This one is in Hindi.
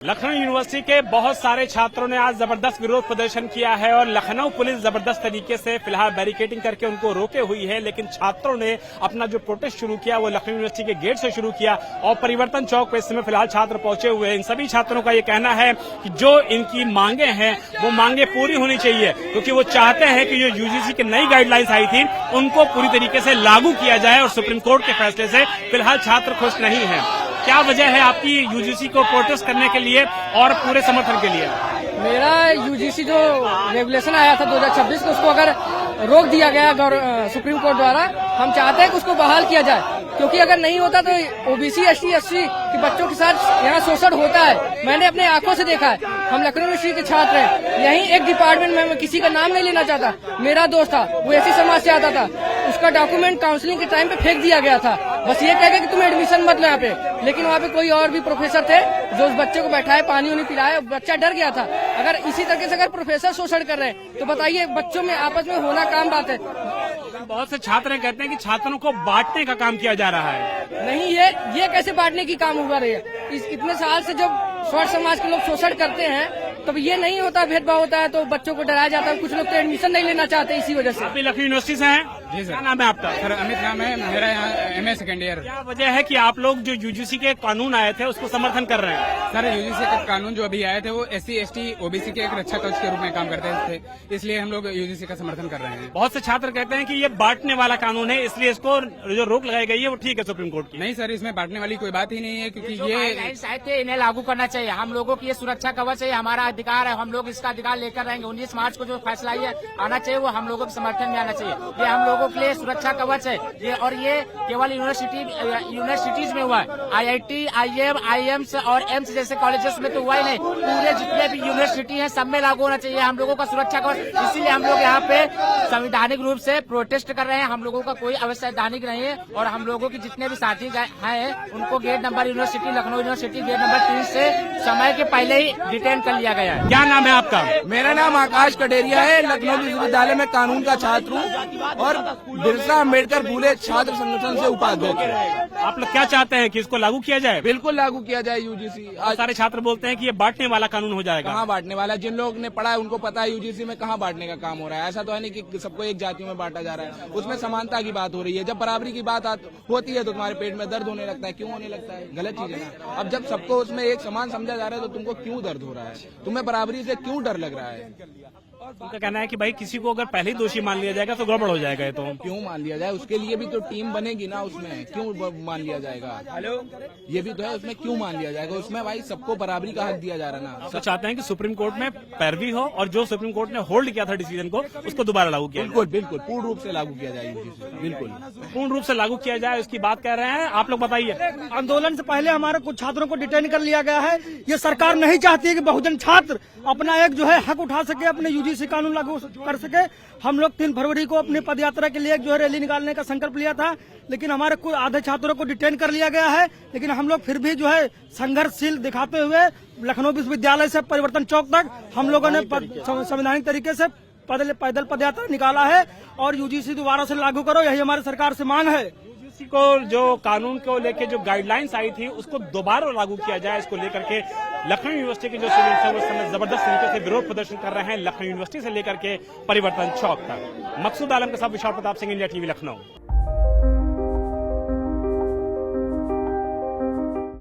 लखनऊ यूनिवर्सिटी के बहुत सारे छात्रों ने आज जबरदस्त विरोध प्रदर्शन किया है और लखनऊ पुलिस जबरदस्त तरीके से फिलहाल बैरिकेडिंग करके उनको रोके हुई है, लेकिन छात्रों ने अपना जो प्रोटेस्ट शुरू किया वो लखनऊ यूनिवर्सिटी के गेट से शुरू किया और परिवर्तन चौक पे इस समय फिलहाल छात्र पहुंचे हुए हैं। इन सभी छात्रों का ये कहना है कि जो इनकी मांगे हैं वो मांगे पूरी होनी चाहिए, क्योंकि वो चाहते हैं कि जो यूजीसी की नई गाइडलाइंस आई थी उनको पूरी तरीके से लागू किया जाए और सुप्रीम कोर्ट के फैसले से फिलहाल छात्र खुश नहीं है। क्या वजह है आपकी यूजीसी को प्रोटेस्ट करने के लिए और पूरे समर्थन के लिए? मेरा यूजीसी जो रेगुलेशन आया था 2026 को, उसको अगर रोक दिया गया सुप्रीम कोर्ट द्वारा, हम चाहते हैं कि उसको बहाल किया जाए, क्योंकि अगर नहीं होता तो ओबीसी एसटी एससी के बच्चों के साथ यहाँ शोषण होता है। मैंने अपने आंखों से देखा है। हम लखनऊ यूनिवर्सिटी के छात्र हैं। यहीं एक डिपार्टमेंट में, मैं किसी का नाम नहीं लेना चाहता, मेरा दोस्त था, वो एसी समाज से आता था, उसका डॉक्यूमेंट काउंसलिंग के टाइम पे फेंक दिया गया था, बस ये कह के कि तुम एडमिशन मत लो यहाँ पे। लेकिन वहाँ पे कोई और भी प्रोफेसर थे जो उस बच्चे को बैठाए, पानी उनी पिलाए, बच्चा डर गया था। अगर इसी तरीके से अगर प्रोफेसर शोषण कर रहे हैं तो बताइए बच्चों में आपस में होना काम बात है। बहुत से छात्र कहते हैं कि छात्रों को बांटने का काम किया जा रहा है। नहीं, ये कैसे बांटने की काम हुआ रही है? इतने साल से जब स्वार्थ समाज के लोग शोषण करते हैं तब ये नहीं होता, भेदभाव होता है तो बच्चों को डराया जाता है। कुछ लोग तो एडमिशन नहीं लेना चाहते इसी वजह से। आप भी लखनऊ यूनिवर्सिटी से हैं? जी सर। क्या नाम है आपका? सर अमित नाम है मेरा, यहाँ एमए सेकेंड ईयर। क्या वजह है कि आप लोग जो यूजीसी के कानून आए थे उसको समर्थन कर रहे हैं? सर यूजीसी का कानून जो अभी आए थे वो एससी एसटी ओबीसी के एक रक्षा कवच के रूप में काम करते थे, इसलिए हम लोग यूजीसी का समर्थन कर रहे हैं। बहुत से छात्र कहते हैं कि ये बांटने वाला कानून है, इसलिए इसको जो रोक लगाई गई है वो ठीक है सुप्रीम कोर्ट की। नहीं सर, इसमें बांटने वाली कोई बात ही नहीं है, क्योंकि ये आए थे इन्हें लागू करना चाहिए। हम लोगों की ये सुरक्षा कवच है, हमारा अधिकार है, हम लोग इसका अधिकार लेकर रहेंगे। 19 मार्च को जो फैसला ये आना चाहिए वो हम लोगों के समर्थन में आना चाहिए। ये हम लोगों के लिए सुरक्षा कवच है ये, और ये केवल यूनिवर्सिटीज में हुआ है। आईआईटी, आईएम, आईएम्स और एम्स जैसे कॉलेजेस में तो हुआ ही नहीं, पूरे जितने भी यूनिवर्सिटी हैं सब में लागू होना चाहिए हम लोगों का सुरक्षा कवच। इसीलिए हम लोग यहाँ पे संवैधानिक रूप से प्रोटेस्ट कर रहे हैं। हम लोगों का कोई अवैधानिक नहीं है और हम लोगों के जितने भी साथी हैं उनको gate number university, Lucknow university gate number 3 से समय के पहले ही डिटेन कर लिया गया है। क्या नाम है आपका? मेरा नाम आकाश कटेरिया है। लखनऊ विश्वविद्यालय में कानून का छात्र हूँ और बिरसा अम्बेडकर फूले छात्र संगठन से उपाध्यक्ष है। आप लोग क्या चाहते हैं कि इसको लागू किया जाए? बिल्कुल लागू किया जाए यूजीसी। आज सारे छात्र बोलते हैं कि ये बांटने वाला कानून हो जाएगा। कहाँ बांटने वाला? जिन लोग ने पढ़ा है उनको पता है यूजीसी में कहाँ बांटने का काम हो रहा है। ऐसा तो है नहीं कि सबको एक जातियों में बांटा जा रहा है, उसमें समानता की बात हो रही है। जब बराबरी की बात होती है तो तुम्हारे पेट में दर्द होने लगता है। क्यों होने लगता है? गलत चीज है ना। अब जब सबको उसमें एक समान समझा जा रहा है तो तुमको क्यों दर्द हो रहा है? तुम्हें बराबरी से क्यों डर लग रहा है? उनका कहना है कि भाई किसी को अगर पहले ही दोषी मान लिया जाएगा तो गड़बड़ हो जाएगा। ये तो क्यों मान लिया जाए? उसके लिए भी तो टीम बनेगी ना, उसमें क्यों मान लिया जाएगा? हेलो, ये भी तो है, उसमें क्यों मान लिया जाएगा? उसमें भाई सबको बराबरी का हक दिया जा रहा है ना। आप तो चाहते हैं कि सुप्रीम कोर्ट में पैरवी हो और जो सुप्रीम कोर्ट ने होल्ड किया था डिसीजन को उसको दोबारा लागू किया? बिल्कुल बिल्कुल, पूर्ण रूप से लागू किया जाए। बिल्कुल पूर्ण रूप से लागू किया जाए, उसकी बात कर रहे हैं। आप लोग बताइए। आंदोलन से पहले हमारे कुछ छात्रों को डिटेन कर लिया गया है। ये सरकार नहीं चाहती है कि बहुजन छात्र अपना एक जो है हक उठा सके, अपने यूजीसी कानून लागू कर सके। हम लोग 3 फरवरी को अपनी पदयात्रा के लिए जो है रैली निकालने का संकल्प लिया था, लेकिन हमारे कुछ आधे छात्रों को डिटेन कर लिया गया है। लेकिन हम लोग फिर भी जो है संघर्षशील दिखाते हुए लखनऊ विश्वविद्यालय से परिवर्तन चौक तक हम लोगों ने संवैधानिक तरीके से पैदल पदयात्रा निकाला है और यूजीसी दोबारा से लागू करो, यही हमारी सरकार से मांग है। यूजीसी को जो कानून को लेकर जो गाइडलाइंस आई थी उसको दोबारा लागू किया जाए, इसको लेकर के लखनऊ यूनिवर्सिटी के जो स्टूडेंट्स हैं वो इस समय जबरदस्त तरीके से विरोध प्रदर्शन कर रहे हैं लखनऊ यूनिवर्सिटी से लेकर के परिवर्तन चौक तक। मकसूद आलम के साथ विशाल प्रताप सिंह, इंडिया टीवी, लखनऊ।